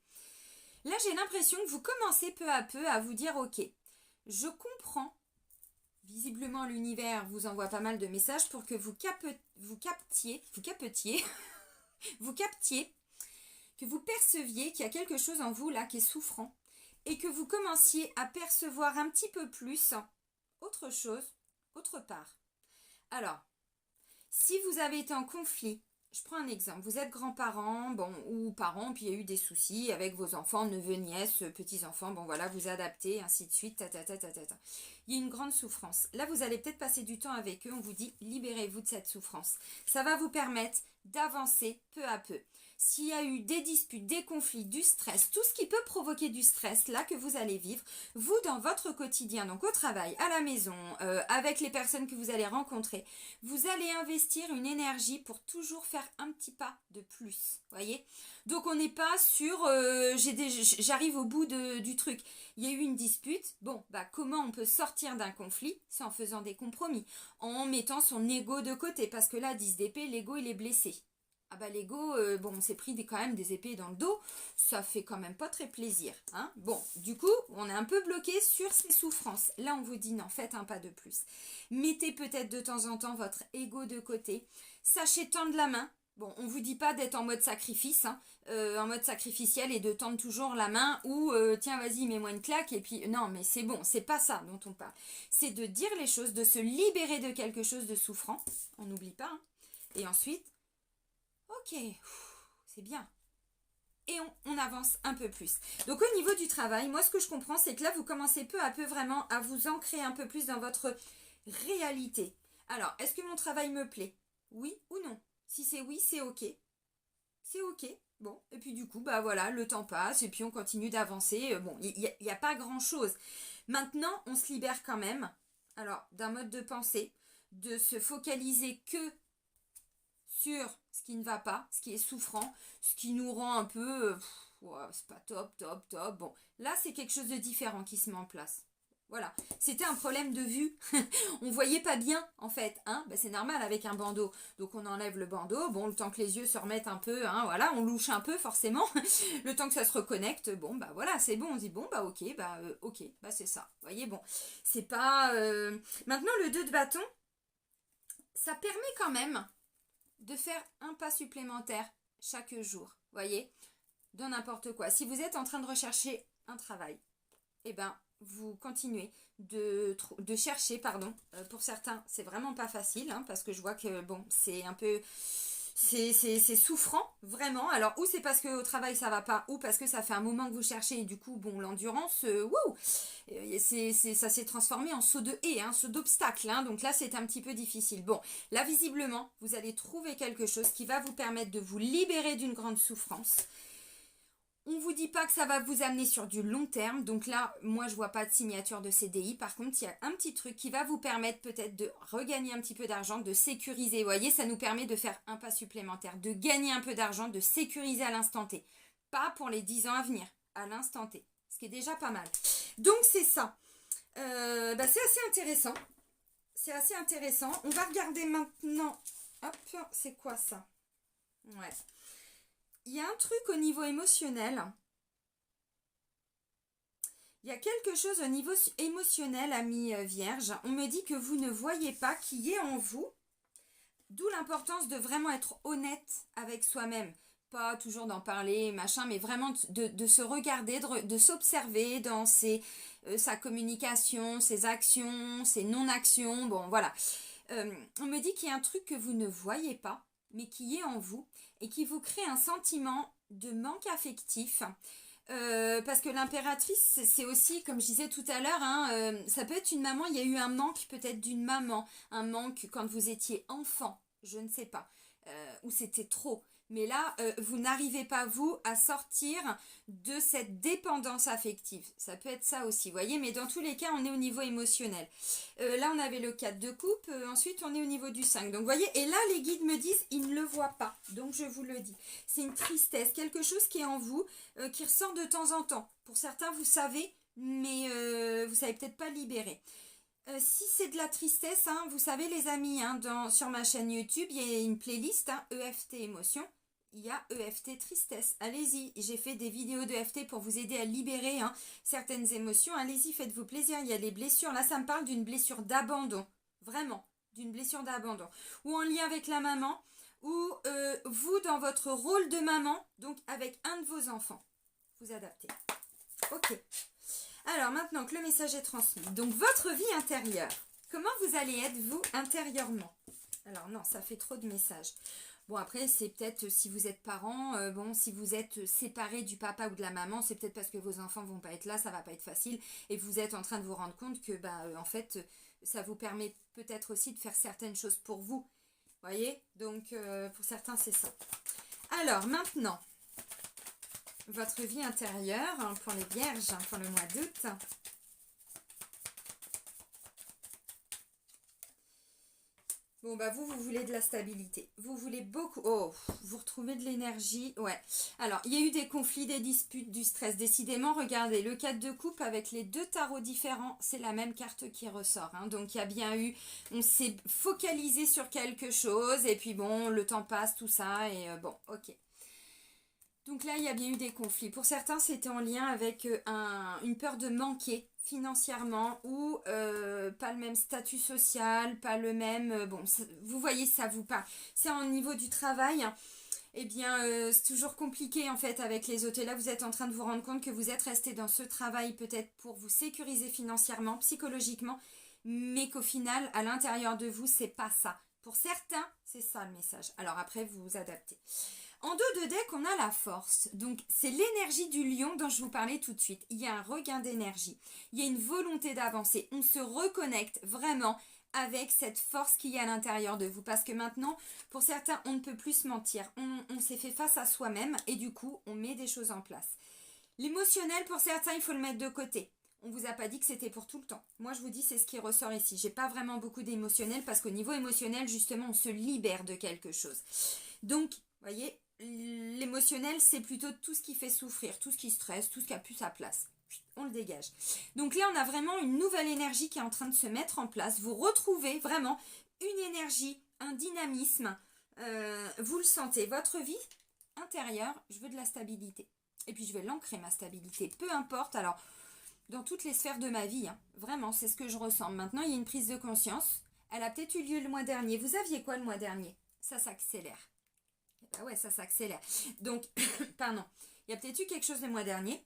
Là, j'ai l'impression que vous commencez peu à peu à vous dire, ok, je comprends. Visiblement, l'univers vous envoie pas mal de messages pour que vous captiez, que vous perceviez qu'il y a quelque chose en vous là qui est souffrant et que vous commenciez à percevoir un petit peu plus autre chose, autre part. Alors, si vous avez été en conflit, je prends un exemple, vous êtes grands-parents, bon, ou parents, puis il y a eu des soucis avec vos enfants, neveux, nièces, petits-enfants, bon voilà, vous adaptez, ainsi de suite, Il y a une grande souffrance. Là, vous allez peut-être passer du temps avec eux, on vous dit, libérez-vous de cette souffrance. Ça va vous permettre d'avancer peu à peu. S'il y a eu des disputes, des conflits, du stress, tout ce qui peut provoquer du stress, là, que vous allez vivre, vous, dans votre quotidien, donc au travail, à la maison, avec les personnes que vous allez rencontrer, vous allez investir une énergie pour toujours faire un petit pas de plus, voyez. Donc on n'est pas sur j'arrive au bout du truc. Il y a eu une dispute, bon, bah comment on peut sortir d'un conflit? C'est en faisant des compromis, en mettant son ego de côté, parce que là, 10 d'épée, l'ego il est blessé. Ah bah l'ego, bon, on s'est pris quand même des épées dans le dos, ça fait quand même pas très plaisir. Hein. Bon, du coup, on est un peu bloqué sur ces souffrances. Là, on vous dit non, faites un pas de plus. Mettez peut-être de temps en temps votre ego de côté. Sachez tendre la main. Bon, on vous dit pas d'être en mode sacrifice, hein, en mode sacrificiel et de tendre toujours la main ou tiens vas-y mets-moi une claque et puis non mais c'est bon, c'est pas ça dont on parle. C'est de dire les choses, de se libérer de quelque chose de souffrant. On n'oublie pas. Hein. Et ensuite, ok, c'est bien. Et on avance un peu plus. Donc au niveau du travail, moi ce que je comprends, c'est que là, vous commencez peu à peu vraiment à vous ancrer un peu plus dans votre réalité. Alors, est-ce que mon travail me plaît? Oui ou non? Si c'est oui, c'est ok. C'est ok. Bon, et puis du coup, bah voilà, le temps passe et puis on continue d'avancer. Bon, il n'y a pas grand-chose. Maintenant, on se libère quand même, alors, d'un mode de pensée, de se focaliser que sur ce qui ne va pas, ce qui est souffrant, ce qui nous rend un peu, ouais, c'est pas top. Bon, là, c'est quelque chose de différent qui se met en place. Voilà, c'était un problème de vue. On voyait pas bien en fait, hein. Ben, c'est normal avec un bandeau. Donc on enlève le bandeau, bon, le temps que les yeux se remettent un peu, hein, voilà, on louche un peu forcément. Le temps que ça se reconnecte, bon bah voilà, c'est bon, on dit bon bah ok, bah c'est ça. Vous voyez, bon, c'est pas. Maintenant le 2 de bâton, ça permet quand même de faire un pas supplémentaire chaque jour, voyez, dans n'importe quoi. Si vous êtes en train de rechercher un travail, eh ben vous continuez de chercher, pardon. Pour certains, c'est vraiment pas facile, hein, parce que je vois que bon, c'est un peu c'est souffrant, vraiment. Alors, ou c'est parce qu'au travail ça va pas, ou parce que ça fait un moment que vous cherchez, et du coup, bon, l'endurance, wouh, ça s'est transformé en saut de haie, saut d'obstacle, donc là, c'est un petit peu difficile. Bon, là, visiblement, vous allez trouver quelque chose qui va vous permettre de vous libérer d'une grande souffrance. On ne vous dit pas que ça va vous amener sur du long terme. Donc là, moi, je vois pas de signature de CDI. Par contre, il y a un petit truc qui va vous permettre peut-être de regagner un petit peu d'argent, de sécuriser. Vous voyez, ça nous permet de faire un pas supplémentaire, de gagner un peu d'argent, de sécuriser à l'instant T. Pas pour les 10 ans à venir, à l'instant T. Ce qui est déjà pas mal. Donc, c'est ça. C'est assez intéressant. C'est assez intéressant. On va regarder maintenant. Hop, c'est quoi ça? Ouais. Il y a un truc au niveau émotionnel. Il y a quelque chose au niveau émotionnel, ami Vierge. On me dit que vous ne voyez pas qui est en vous. D'où l'importance de vraiment être honnête avec soi-même. Pas toujours d'en parler, machin, mais vraiment de se regarder, de s'observer dans sa communication, ses actions, ses non-actions. Bon, voilà. On me dit qu'il y a un truc que vous ne voyez pas, mais qui est en vous et qui vous crée un sentiment de manque affectif. Parce que l'impératrice, c'est aussi, comme je disais tout à l'heure, ça peut être une maman, il y a eu un manque peut-être d'une maman, un manque quand vous étiez enfant, je ne sais pas, ou c'était trop. Mais là, vous n'arrivez pas, vous, à sortir de cette dépendance affective. Ça peut être ça aussi, vous voyez, mais dans tous les cas, on est au niveau émotionnel. Là, on avait le 4 de coupe, ensuite, on est au niveau du 5. Donc, vous voyez, et là, les guides me disent, ils ne le voient pas. Donc, je vous le dis. C'est une tristesse, quelque chose qui est en vous, qui ressort de temps en temps. Pour certains, vous savez, mais vous ne savez peut-être pas libérer. Si c'est de la tristesse, vous savez les amis, sur ma chaîne YouTube, il y a une playlist, EFT émotion, il y a EFT tristesse. Allez-y, j'ai fait des vidéos d'EFT pour vous aider à libérer certaines émotions. Allez-y, faites-vous plaisir, il y a des blessures. Là, ça me parle d'une blessure d'abandon, vraiment, d'une blessure d'abandon. Ou en lien avec la maman, ou vous dans votre rôle de maman, donc avec un de vos enfants. Vous adaptez. Ok. Alors maintenant que le message est transmis, donc votre vie intérieure, comment vous allez être vous intérieurement? Alors non, ça fait trop de messages. Bon après c'est peut-être si vous êtes parent, si vous êtes séparé du papa ou de la maman, c'est peut-être parce que vos enfants vont pas être là, ça va pas être facile et vous êtes en train de vous rendre compte que en fait ça vous permet peut-être aussi de faire certaines choses pour vous. Voyez? Donc pour certains c'est ça. Alors maintenant, votre vie intérieure pour les vierges pour le mois d'août. Bon, vous voulez de la stabilité. Vous voulez beaucoup... Oh, vous retrouvez de l'énergie. Ouais. Alors, il y a eu des conflits, des disputes, du stress. Décidément, regardez, le 4 de coupe avec les deux tarots différents, c'est la même carte qui ressort. Donc, il y a bien eu... On s'est focalisé sur quelque chose et puis bon, le temps passe, tout ça et bon, ok. Donc là, il y a bien eu des conflits. Pour certains, c'était en lien avec une peur de manquer financièrement ou pas le même statut social, pas le même... vous voyez, ça vous parle. C'est au niveau du travail. Eh bien, c'est toujours compliqué en fait avec les autres. Et là, vous êtes en train de vous rendre compte que vous êtes resté dans ce travail peut-être pour vous sécuriser financièrement, psychologiquement, mais qu'au final, à l'intérieur de vous, c'est pas ça. Pour certains, c'est ça le message. Alors après, vous vous adaptez. En dos de deck, on a la force. Donc, c'est l'énergie du lion dont je vous parlais tout de suite. Il y a un regain d'énergie. Il y a une volonté d'avancer. On se reconnecte vraiment avec cette force qu'il y a à l'intérieur de vous. Parce que maintenant, pour certains, on ne peut plus se mentir. On s'est fait face à soi-même et du coup, on met des choses en place. L'émotionnel, pour certains, il faut le mettre de côté. On vous a pas dit que c'était pour tout le temps. Moi, je vous dis, c'est ce qui ressort ici. J'ai pas vraiment beaucoup d'émotionnel parce qu'au niveau émotionnel, justement, on se libère de quelque chose. Donc, vous voyez, l'émotionnel, c'est plutôt tout ce qui fait souffrir, tout ce qui stresse, tout ce qui a plus sa place. On le dégage. Donc là, on a vraiment une nouvelle énergie qui est en train de se mettre en place. Vous retrouvez vraiment une énergie, un dynamisme. Vous le sentez. Votre vie intérieure, je veux de la stabilité. Et puis, je vais l'ancrer, ma stabilité. Peu importe, alors, dans toutes les sphères de ma vie, vraiment, c'est ce que je ressens. Maintenant, il y a une prise de conscience. Elle a peut-être eu lieu le mois dernier. Vous aviez quoi le mois dernier? Ça s'accélère. Ah ouais, ça s'accélère. Donc, pardon, il y a peut-être eu quelque chose le mois dernier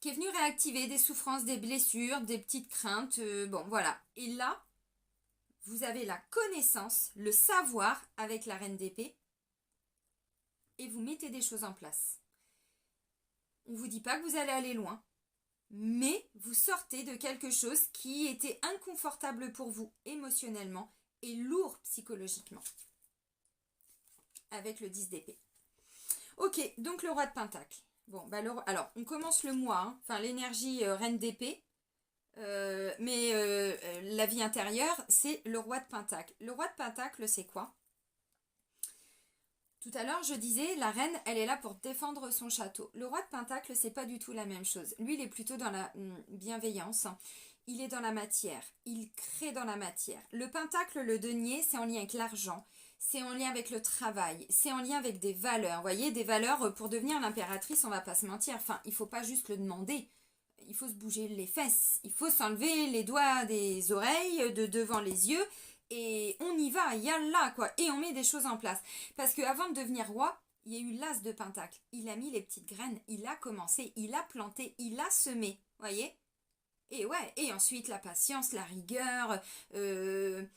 qui est venu réactiver des souffrances, des blessures, des petites craintes. Bon, voilà. Et là, vous avez la connaissance, le savoir avec la reine d'épée et vous mettez des choses en place. On ne vous dit pas que vous allez aller loin, mais vous sortez de quelque chose qui était inconfortable pour vous émotionnellement et lourd psychologiquement avec le 10 d'épée. Ok, donc le roi de pentacle. Bon, bah alors, on commence le mois, hein, enfin l'énergie reine d'épée, mais la vie intérieure, c'est le roi de pentacle. Le roi de pentacle, c'est quoi? Tout à l'heure, je disais, la reine, elle est là pour défendre son château. Le roi de pentacle, c'est pas du tout la même chose. Lui, il est plutôt dans la bienveillance. Il est dans la matière. Il crée dans la matière. Le pentacle, le denier, c'est en lien avec l'argent. C'est en lien avec le travail. C'est en lien avec des valeurs. Vous voyez, des valeurs, pour devenir l'impératrice, on va pas se mentir. Enfin, il faut pas juste le demander. Il faut se bouger les fesses. Il faut s'enlever les doigts des oreilles, de devant les yeux. Et on y va, yallah quoi, et on met des choses en place. Parce qu'avant de devenir roi, il y a eu l'as de pentacle. Il a mis les petites graines, il a commencé, il a planté, il a semé, voyez. Et ouais, et ensuite la patience, la rigueur, le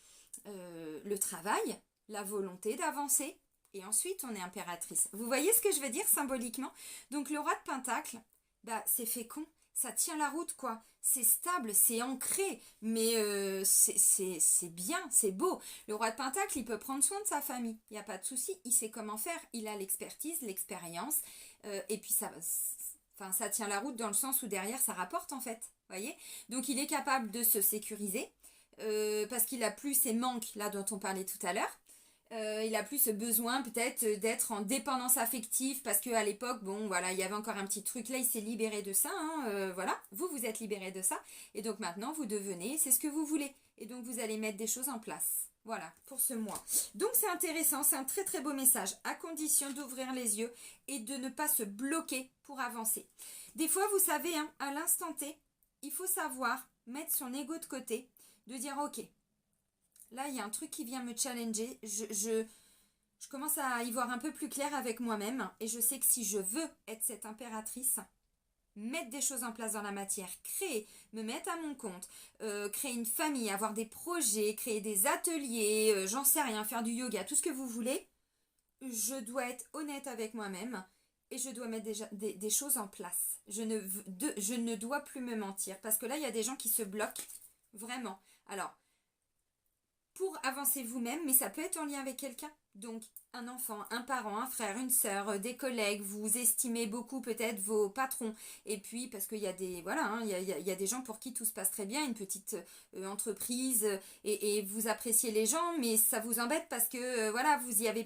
travail, la volonté d'avancer. Et ensuite on est impératrice. Vous voyez ce que je veux dire symboliquement? Donc le roi de pentacle, bah c'est fécond. Ça tient la route quoi, c'est stable, c'est ancré, mais c'est bien, c'est beau. Le roi de pentacle, il peut prendre soin de sa famille, il n'y a pas de souci, il sait comment faire, il a l'expertise, l'expérience, et puis ça tient la route dans le sens où derrière ça rapporte en fait, voyez. Donc il est capable de se sécuriser, parce qu'il a plus ces manques là dont on parlait tout à l'heure. Il a plus ce besoin peut-être d'être en dépendance affective parce qu'à l'époque, bon voilà, il y avait encore un petit truc là, il s'est libéré de ça, hein, voilà, vous êtes libéré de ça, et donc maintenant vous devenez, c'est ce que vous voulez, et donc vous allez mettre des choses en place, voilà, pour ce mois. Donc c'est intéressant, c'est un très très beau message, à condition d'ouvrir les yeux et de ne pas se bloquer pour avancer. Des fois, vous savez, hein, à l'instant T, il faut savoir mettre son ego de côté, de dire ok, là, il y a un truc qui vient me challenger. Je commence à y voir un peu plus clair avec moi-même. Et je sais que si je veux être cette impératrice, mettre des choses en place dans la matière, créer, me mettre à mon compte, créer une famille, avoir des projets, créer des ateliers, j'en sais rien, faire du yoga, tout ce que vous voulez, je dois être honnête avec moi-même et je dois mettre des choses en place. Je ne dois plus me mentir. Parce que là, il y a des gens qui se bloquent. Vraiment. Alors, pour avancer vous-même, mais ça peut être en lien avec quelqu'un. Donc, un enfant, un parent, un frère, une sœur, des collègues, vous estimez beaucoup peut-être vos patrons. Et puis, parce qu'il y a des, voilà, hein, il y a des gens pour qui tout se passe très bien, une petite entreprise, et vous appréciez les gens, mais ça vous embête parce que, voilà, ce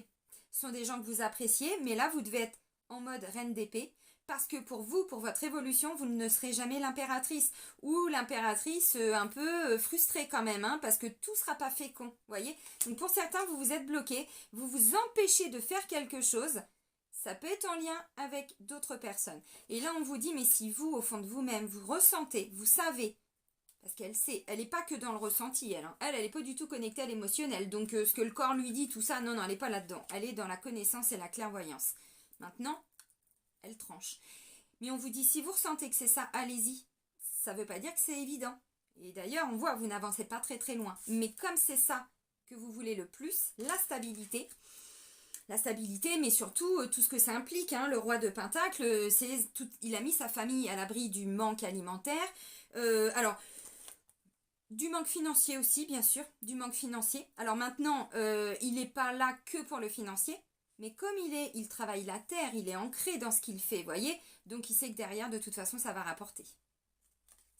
sont des gens que vous appréciez, mais là, vous devez être en mode reine d'épée. Parce que pour vous, pour votre évolution, vous ne serez jamais l'impératrice. Ou l'impératrice un peu frustrée quand même, hein, parce que tout ne sera pas fécond, voyez. Donc pour certains, vous vous êtes bloqué, vous vous empêchez de faire quelque chose. Ça peut être en lien avec d'autres personnes. Et là, on vous dit, mais si vous, au fond de vous-même, vous ressentez, vous savez, parce qu'elle sait, elle n'est pas que dans le ressenti, elle. Hein. Elle n'est pas du tout connectée à l'émotionnel. Donc ce que le corps lui dit, tout ça, non, elle n'est pas là-dedans. Elle est dans la connaissance et la clairvoyance. Maintenant, elle tranche. Mais on vous dit, si vous ressentez que c'est ça, allez-y. Ça ne veut pas dire que c'est évident. Et d'ailleurs, on voit, vous n'avancez pas très très loin. Mais comme c'est ça que vous voulez le plus, la stabilité, mais surtout tout ce que ça implique. Hein, le roi de Pentacle, il a mis sa famille à l'abri du manque alimentaire. Alors, du manque financier aussi, bien sûr, du manque financier. Alors maintenant, il n'est pas là que pour le financier. Mais comme il travaille la terre, il est ancré dans ce qu'il fait, voyez. Donc il sait que derrière, de toute façon, ça va rapporter.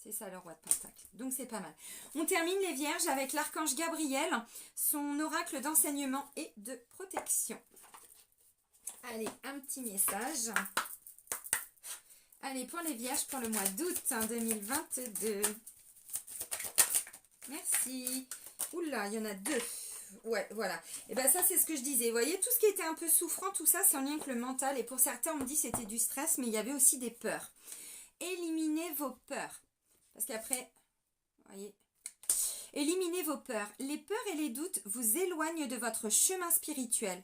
C'est ça le roi de Pentacle. Donc c'est pas mal. On termine les vierges avec l'archange Gabriel, son oracle d'enseignement et de protection. Allez, un petit message. Allez, pour les vierges, pour le mois d'août 2022. Merci. Oula, il y en a deux. Ouais, voilà. Et bien ça, c'est ce que je disais. Vous voyez, tout ce qui était un peu souffrant, tout ça, c'est en lien avec le mental. Et pour certains, on me dit c'était du stress, mais il y avait aussi des peurs. Éliminez vos peurs. Parce qu'après, voyez, éliminez vos peurs. Les peurs et les doutes vous éloignent de votre chemin spirituel.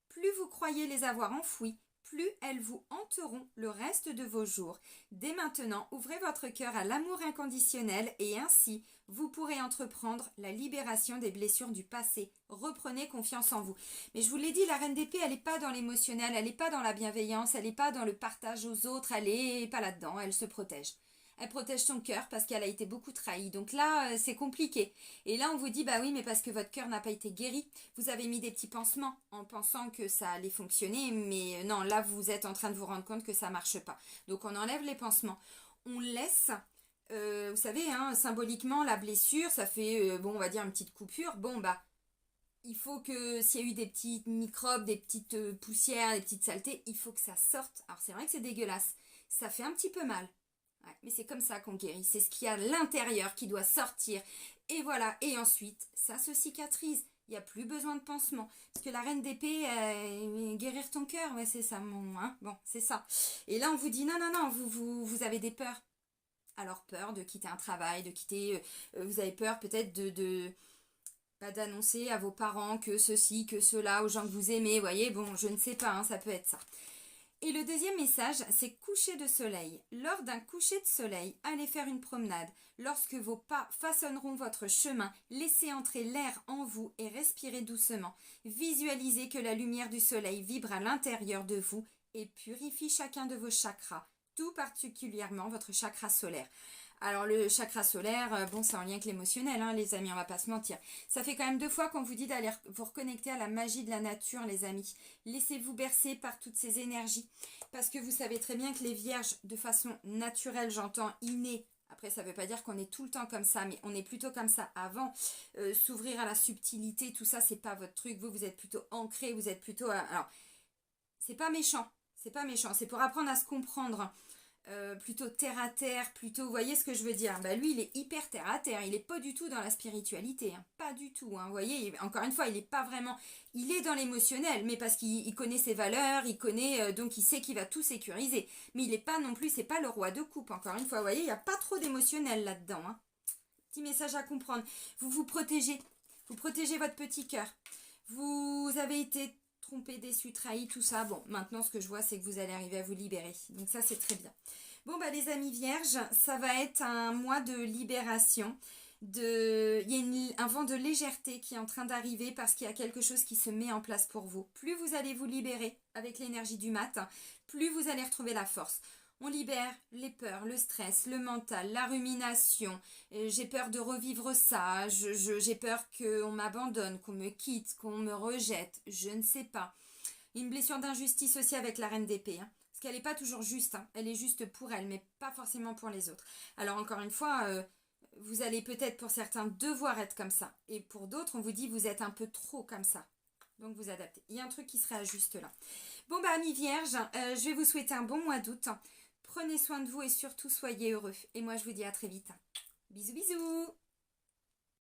Plus vous croyez les avoir enfouis, plus elles vous hanteront le reste de vos jours. Dès maintenant, ouvrez votre cœur à l'amour inconditionnel et ainsi, vous pourrez entreprendre la libération des blessures du passé. Reprenez confiance en vous. Mais je vous l'ai dit, la reine d'épée, elle n'est pas dans l'émotionnel, elle n'est pas dans la bienveillance, elle n'est pas dans le partage aux autres, elle n'est pas là-dedans, elle se protège. Elle protège son cœur parce qu'elle a été beaucoup trahie. Donc là, c'est compliqué. Et là, on vous dit, bah oui, mais parce que votre cœur n'a pas été guéri. Vous avez mis des petits pansements en pensant que ça allait fonctionner. Mais non, là, vous êtes en train de vous rendre compte que ça ne marche pas. Donc on enlève les pansements. On laisse, vous savez, hein, symboliquement, la blessure, ça fait, bon, on va dire une petite coupure. Bon, bah, il faut que s'il y a eu des petits microbes, des petites poussières, des petites saletés, il faut que ça sorte. Alors c'est vrai que c'est dégueulasse. Ça fait un petit peu mal. Ouais, mais c'est comme ça qu'on guérit. C'est ce qu'il y a à l'intérieur qui doit sortir. Et voilà. Et ensuite, ça se cicatrise. Il n'y a plus besoin de pansement. Parce que la reine d'épée, guérir ton cœur, ouais, c'est ça, hein. Bon, c'est ça. Et là, on vous dit, non, non, non, vous avez des peurs. Alors, peur de quitter un travail, de quitter... vous avez peur peut-être d'annoncer à vos parents que ceci, que cela, aux gens que vous aimez. Vous voyez, bon, je ne sais pas, hein, ça peut être ça. Et le deuxième message, c'est coucher de soleil. Lors d'un coucher de soleil, allez faire une promenade. Lorsque vos pas façonneront votre chemin, laissez entrer l'air en vous et respirez doucement. Visualisez que la lumière du soleil vibre à l'intérieur de vous et purifie chacun de vos chakras, tout particulièrement votre chakra solaire. Alors le chakra solaire, bon c'est en lien avec l'émotionnel, hein, les amis, on va pas se mentir. Ça fait quand même 2 fois qu'on vous dit d'aller vous reconnecter à la magie de la nature, les amis. Laissez-vous bercer par toutes ces énergies. Parce que vous savez très bien que les vierges, de façon naturelle, j'entends, innée, après ça veut pas dire qu'on est tout le temps comme ça, mais on est plutôt comme ça avant. S'ouvrir à la subtilité, tout ça, c'est pas votre truc. Vous êtes plutôt ancré, vous êtes plutôt... alors, c'est pas méchant, c'est pour apprendre à se comprendre. Plutôt terre à terre, plutôt, vous voyez ce que je veux dire, bah lui il est hyper terre à terre, il est pas du tout dans la spiritualité, hein, pas du tout, hein, vous voyez, encore une fois il est pas vraiment, il est dans l'émotionnel, mais parce qu'il connaît ses valeurs, il connaît, donc il sait qu'il va tout sécuriser, mais il est pas non plus, c'est pas le roi de coupe, encore une fois, vous voyez, il n'y a pas trop d'émotionnel là-dedans, hein. Petit message à comprendre, vous protégez votre petit cœur, vous avez été trompé, déçu, trahi, tout ça. Bon, maintenant, ce que je vois, c'est que vous allez arriver à vous libérer. Donc ça, c'est très bien. Bon, bah les amis vierges, ça va être un mois de libération. Il y a un vent de légèreté qui est en train d'arriver parce qu'il y a quelque chose qui se met en place pour vous. Plus vous allez vous libérer avec l'énergie du matin, plus vous allez retrouver la force. On libère les peurs, le stress, le mental, la rumination. J'ai peur de revivre ça. J'ai peur qu'on m'abandonne, qu'on me quitte, qu'on me rejette. Je ne sais pas. Une blessure d'injustice aussi avec la reine d'épée. Hein, parce qu'elle n'est pas toujours juste. Hein, elle est juste pour elle, mais pas forcément pour les autres. Alors encore une fois, vous allez peut-être pour certains devoir être comme ça. Et pour d'autres, on vous dit vous êtes un peu trop comme ça. Donc vous adaptez. Il y a un truc qui se réajuste là. Bon bah amis vierges, je vais vous souhaiter un bon mois d'août. Prenez soin de vous et surtout soyez heureux. Et moi je vous dis à très vite. Bisous bisous.